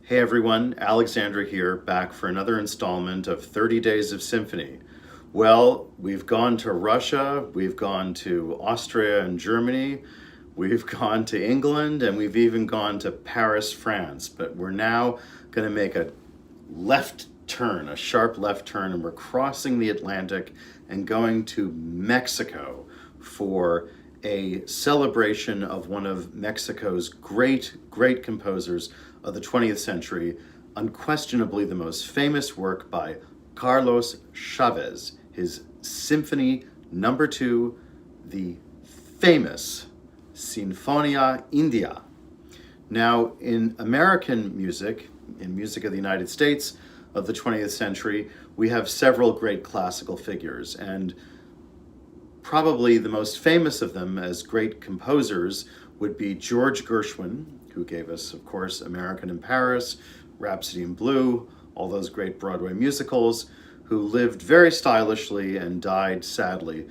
Hey everyone, Alexandra here, back for another installment of 30 Days of Symphony. Well, we've gone to Russia, we've gone to Austria and Germany, we've gone to England, and we've even gone to Paris, France. But we're now going to make a left turn, a sharp left turn, and we're crossing the Atlantic and going to Mexico for a celebration of one of Mexico's great composers of the 20th century, unquestionably the most famous work by Carlos Chavez, his Symphony Number 2, the famous Sinfonia India. Now, in American music, in music of the United States of the 20th century, we have several great classical figures, and probably the most famous of them as great composers would be George Gershwin, who gave us, of course, American in Paris, Rhapsody in Blue, all those great Broadway musicals, who lived very stylishly and died, sadly,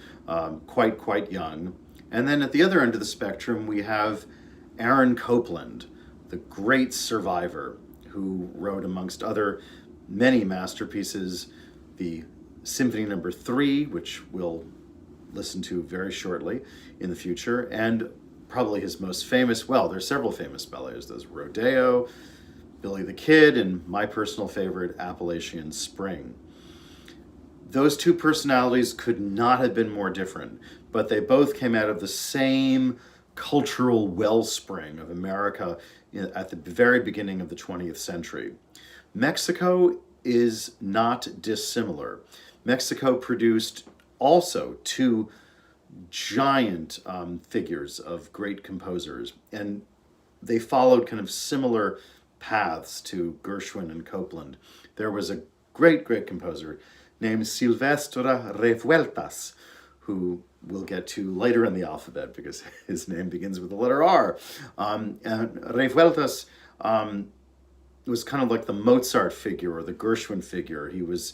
quite young. And then at the other end of the spectrum, we have Aaron Copland, the great survivor, who wrote, amongst other many masterpieces, the Symphony Number 3, which we'll listen to very shortly in the future, and probably his most famous, well, there's several famous ballets. There's Rodeo, Billy the Kid, and my personal favorite, Appalachian Spring. Those two personalities could not have been more different, but they both came out of the same cultural wellspring of America at the very beginning of the 20th century. Mexico is not dissimilar. Mexico produced also two giant figures of great composers, and they followed kind of similar paths to Gershwin and Copland. There was a great composer named Silvestre Revueltas, who we'll get to later in the alphabet because his name begins with the letter R. And Revueltas was kind of like the Mozart figure or the Gershwin figure. He was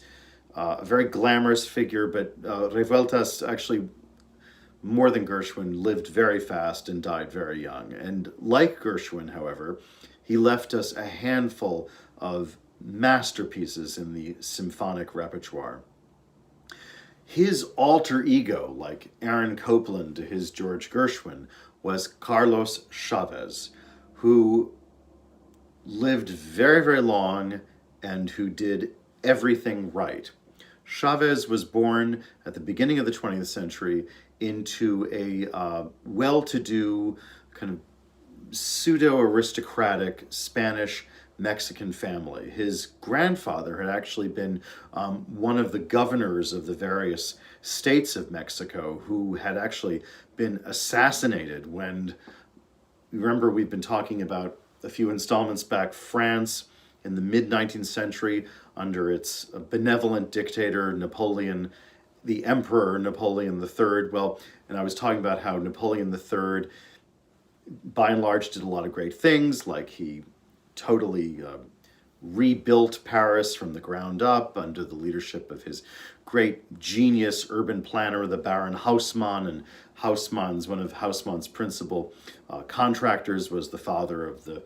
a very glamorous figure, but Revueltas actually, more than Gershwin, lived very fast and died very young. And like Gershwin, however, he left us a handful of masterpieces in the symphonic repertoire. His alter ego, like Aaron Copland to his George Gershwin, was Carlos Chavez, who lived very long and who did everything right. Chavez was born at the beginning of the 20th century into a well-to-do, kind of pseudo-aristocratic Spanish Mexican family. His grandfather had actually been one of the governors of the various states of Mexico, who had actually been assassinated when, remember, we've been talking about a few installments back, France in the mid-19th century under its benevolent dictator Napoleon, the Emperor Napoleon III. Well, and I was talking about how Napoleon III, by and large, did a lot of great things, like he totally rebuilt Paris from the ground up under the leadership of his great genius urban planner, the Baron Haussmann. And one of Haussmann's principal contractors was the father of the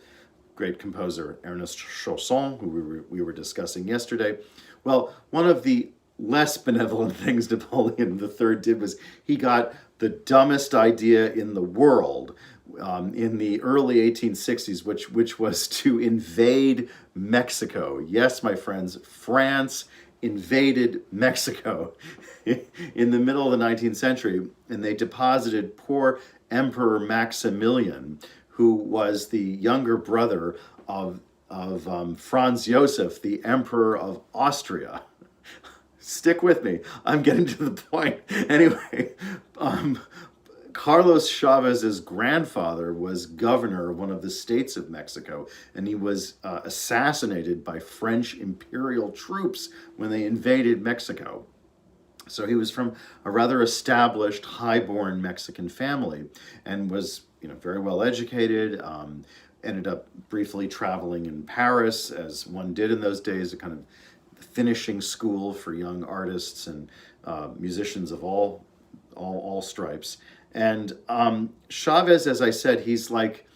great composer Ernest Chausson, who we were discussing yesterday. Well, one of the less benevolent things Napoleon III did was he got the dumbest idea in the world in the early 1860s, which was to invade Mexico. Yes, my friends, France invaded Mexico in the middle of the 19th century, and they deposited poor Emperor Maximilian, who was the younger brother of Franz Joseph, the Emperor of Austria. Stick with me, I'm getting to the point. Anyway, Carlos Chavez's grandfather was governor of one of the states of Mexico, and he was assassinated by French imperial troops when they invaded Mexico. So he was from a rather established, high-born Mexican family, and was, very well educated. Ended up briefly traveling in Paris, as one did in those days, a kind of finishing school for young artists and musicians of all stripes. And Chavez, as I said, he's like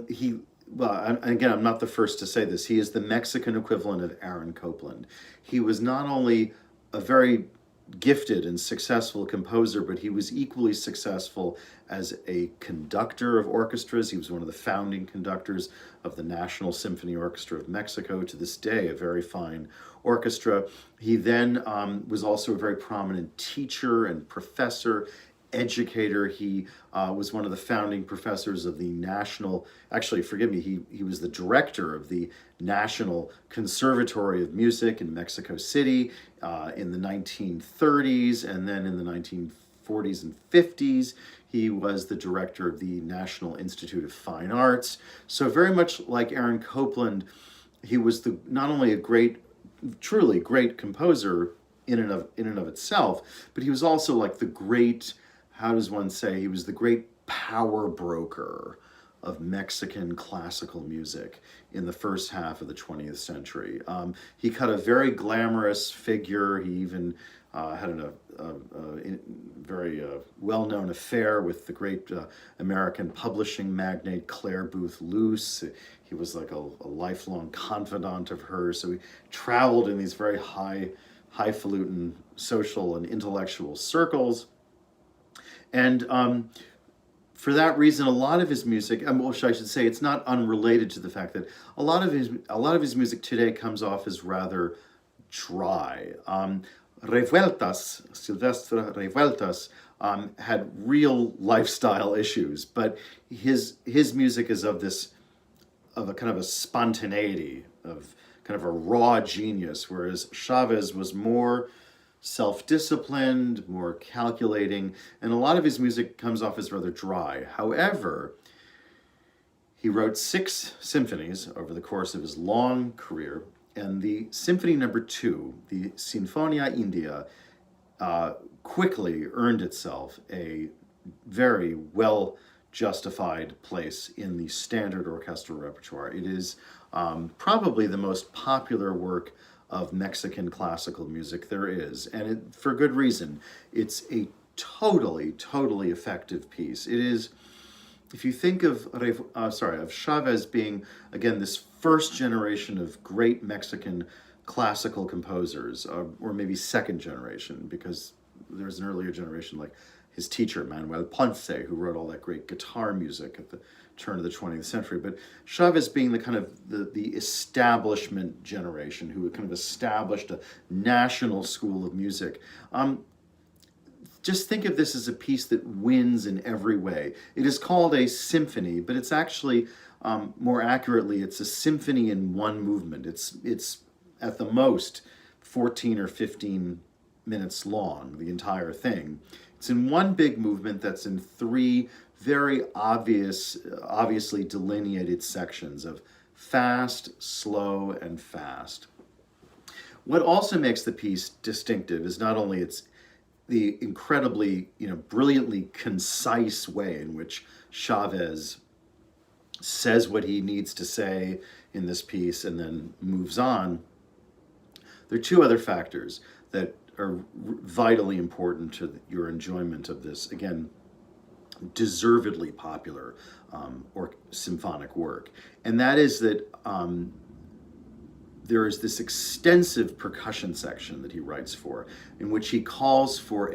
he well, again, I'm not the first to say this. He is the Mexican equivalent of Aaron Copland. He was not only a very gifted and successful composer, but he was equally successful as a conductor of orchestras. He was one of the founding conductors of the National Symphony Orchestra of Mexico, to this day, a very fine orchestra. He then was also a very prominent teacher and professor, educator. He was one of the founding professors of the National, actually, forgive me, he was the director of the National Conservatory of Music in Mexico City in the 1930s, and then in the 1940s and 50s, he was the director of the National Institute of Fine Arts. So very much like Aaron Copland, he was not only a great, truly great composer in and of itself, but he was also like the great, how does one say, he was the great power broker of Mexican classical music in the first half of the 20th century. He cut a very glamorous figure. He even had a very well-known affair with the great American publishing magnate Claire Booth Luce. He was like a lifelong confidant of hers. So he traveled in these very highfalutin social and intellectual circles. And for that reason, a lot of his music, well, I should say, it's not unrelated to the fact that a lot of his music today comes off as rather dry. Revueltas, Silvestre Revueltas, had real lifestyle issues, but his music is of a kind of a spontaneity, of kind of a raw genius, whereas Chavez was more self-disciplined, more calculating, and a lot of his music comes off as rather dry. However, he wrote 6 symphonies over the course of his long career, and the Symphony number 2, the Sinfonia India, quickly earned itself a very well-justified place in the standard orchestral repertoire. It is probably the most popular work of Mexican classical music there is, and for good reason. It's a totally effective piece. It is, if you think of Chavez being, again, this first generation of great Mexican classical composers, or maybe second generation, because there's an earlier generation like his teacher, Manuel Ponce, who wrote all that great guitar music at the turn of the 20th century. But Chavez being the kind of the establishment generation, who kind of established a national school of music. Just think of this as a piece that wins in every way. It is called a symphony, but it's actually, more accurately, it's a symphony in one movement. It's at the most 14 or 15 minutes long, the entire thing. It's in one big movement that's in 3 very obviously delineated sections of fast, slow, and fast. What also makes the piece distinctive is not only the incredibly, brilliantly concise way in which Chavez says what he needs to say in this piece and then moves on. There are 2 other factors that are vitally important to your enjoyment of this, again, deservedly popular or symphonic work. And that is that there is this extensive percussion section that he writes for, in which he calls for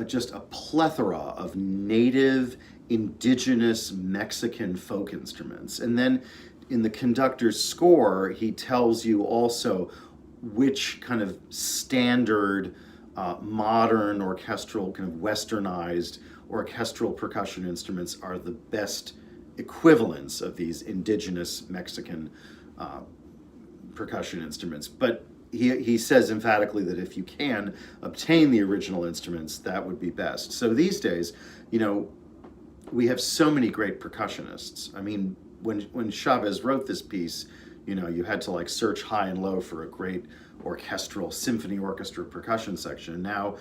just a plethora of native, indigenous Mexican folk instruments. And then in the conductor's score, he tells you also which kind of standard, modern orchestral, kind of westernized orchestral percussion instruments are the best equivalents of these indigenous Mexican percussion instruments. But he says emphatically that if you can obtain the original instruments, that would be best. So these days, we have so many great percussionists. I mean, when Chavez wrote this piece, you had to like search high and low for a great orchestral symphony orchestra percussion section. And now,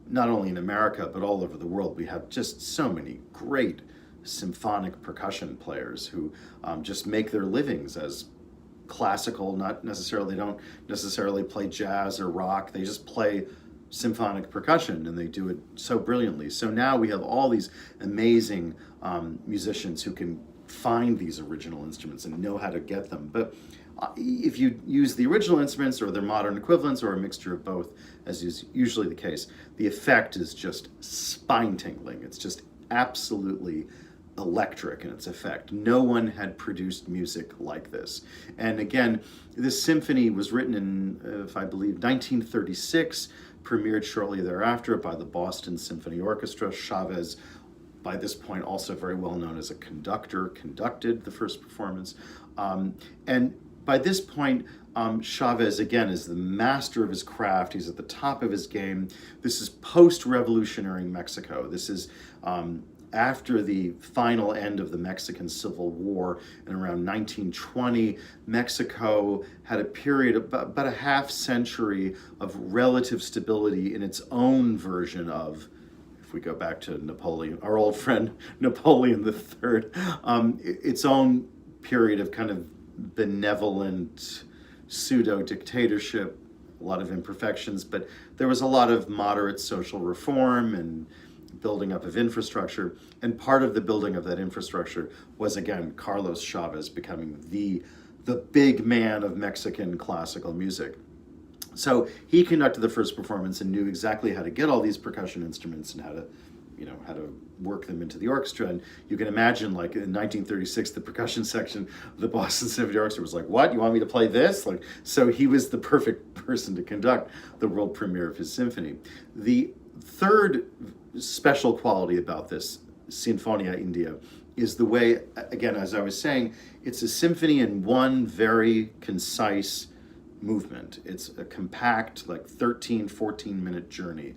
not only in America, but all over the world, we have just so many great symphonic percussion players who just make their livings as classical, they don't necessarily play jazz or rock, they just play symphonic percussion, and they do it so brilliantly. So now we have all these amazing musicians who can find these original instruments and know how to get them. But if you use the original instruments or their modern equivalents or a mixture of both, as is usually the case, the effect is just spine-tingling. It's just absolutely electric in its effect. No one had produced music like this. And again, this symphony was written in, if I believe, 1936, premiered shortly thereafter by the Boston Symphony Orchestra. Chavez, by this point also very well known as a conductor, conducted the first performance. And by this point, Chavez, again, is the master of his craft. He's at the top of his game. This is post-revolutionary Mexico. This is after the final end of the Mexican Civil War in around 1920. Mexico had a period of about a half century of relative stability in its own version of, if we go back to Napoleon, our old friend Napoleon III, its own period of kind of benevolent pseudo-dictatorship, a lot of imperfections, but there was a lot of moderate social reform and building up of infrastructure. And part of the building of that infrastructure was, again, Carlos Chavez becoming the big man of Mexican classical music. So he conducted the first performance and knew exactly how to get all these percussion instruments and how to work them into the orchestra. And you can imagine, like in 1936, the percussion section of the Boston Symphony Orchestra was like, "What? You want me to play this?" Like, so he was the perfect person to conduct the world premiere of his symphony. The third special quality about this Sinfonia India is the way, again, as I was saying, it's a symphony in one very concise movement. It's a compact, like 13, 14-minute journey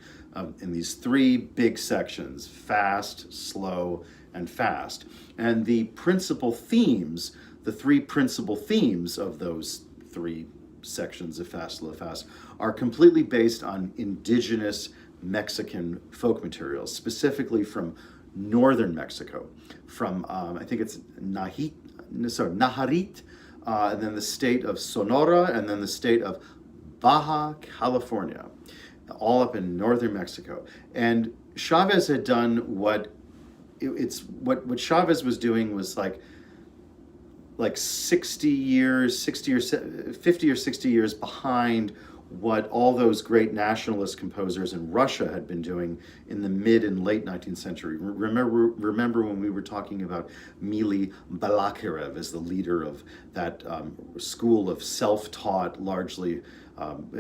in these three big sections: fast, slow, and fast. And the principal themes, the three principal themes of those three sections of fast, slow, fast, are completely based on indigenous Mexican folk materials, specifically from northern Mexico, from I think it's Nayarit, and then the state of Sonora, and then the state of Baja California, all up in northern Mexico. And Chavez had done what Chavez was doing was like 50 or 60 years behind what all those great nationalist composers in Russia had been doing in the mid and late 19th century. Remember when we were talking about Mili Balakirev as the leader of that school of self-taught, largely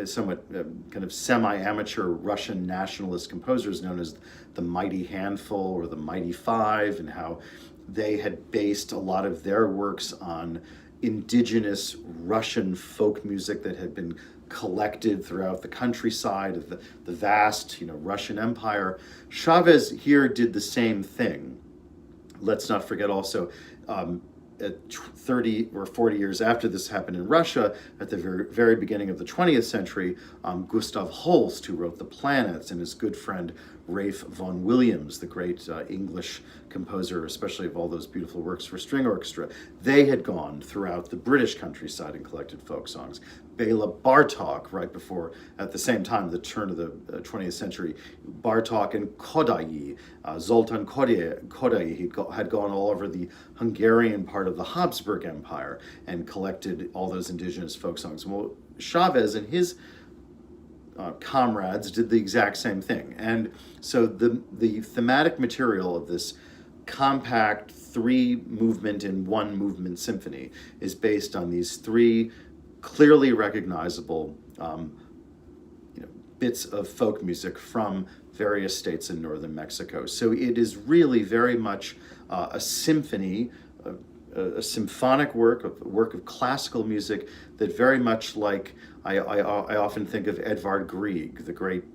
somewhat kind of semi-amateur Russian nationalist composers known as the Mighty Handful or the Mighty Five, and how they had based a lot of their works on indigenous Russian folk music that had been collected throughout the countryside of the vast, Russian Empire. Chavez here did the same thing. Let's not forget also, 30 or 40 years after this happened in Russia, at the very, very beginning of the 20th century, Gustav Holst, who wrote The Planets, and his good friend Ralph Vaughan Williams, the great English composer, especially of all those beautiful works for string orchestra, they had gone throughout the British countryside and collected folk songs. Bela Bartok, right before, at the same time, the turn of the 20th century, Bartok and Kodály, Zoltán Kodály had gone all over the Hungarian part of the Habsburg Empire and collected all those indigenous folk songs. Well, Chavez and his comrades did the exact same thing. And so the thematic material of this compact three-movement in one-movement symphony is based on these three clearly recognizable bits of folk music from various states in northern Mexico. So it is really very much a symphony, a symphonic work, a work of classical music that very much like, I often think of Edvard Grieg, the great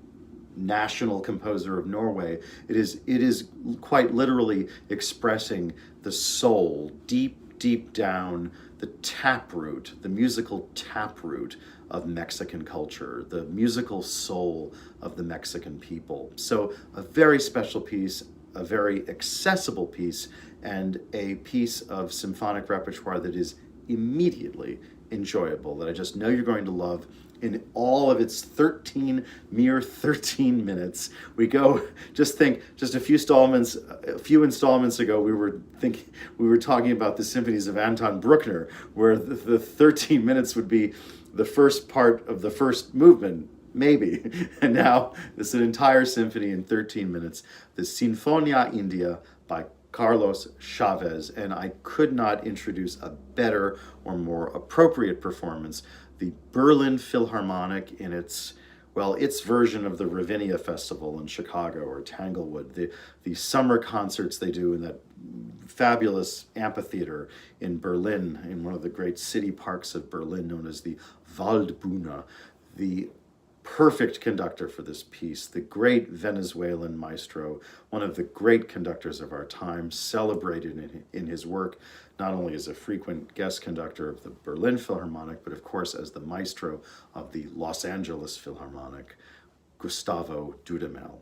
national composer of Norway. It is quite literally expressing the soul, deep down, the taproot, the musical taproot of Mexican culture, the musical soul of the Mexican people. So a very special piece, a very accessible piece, and a piece of symphonic repertoire that is immediately enjoyable, that I just know you're going to love in all of its mere 13 minutes. We go, just a few installments ago, we were talking about the symphonies of Anton Bruckner, where the 13 minutes would be the first part of the first movement, maybe. And now it's an entire symphony in 13 minutes, the Sinfonia India by Carlos Chavez, and I could not introduce a better or more appropriate performance. The Berlin Philharmonic in its version of the Ravinia Festival in Chicago, or Tanglewood, the summer concerts they do in that fabulous amphitheater in Berlin, in one of the great city parks of Berlin known as the Waldbühne. The perfect conductor for this piece, the great Venezuelan maestro, one of the great conductors of our time, celebrated in his work, not only as a frequent guest conductor of the Berlin Philharmonic, but of course as the maestro of the Los Angeles Philharmonic, Gustavo Dudamel.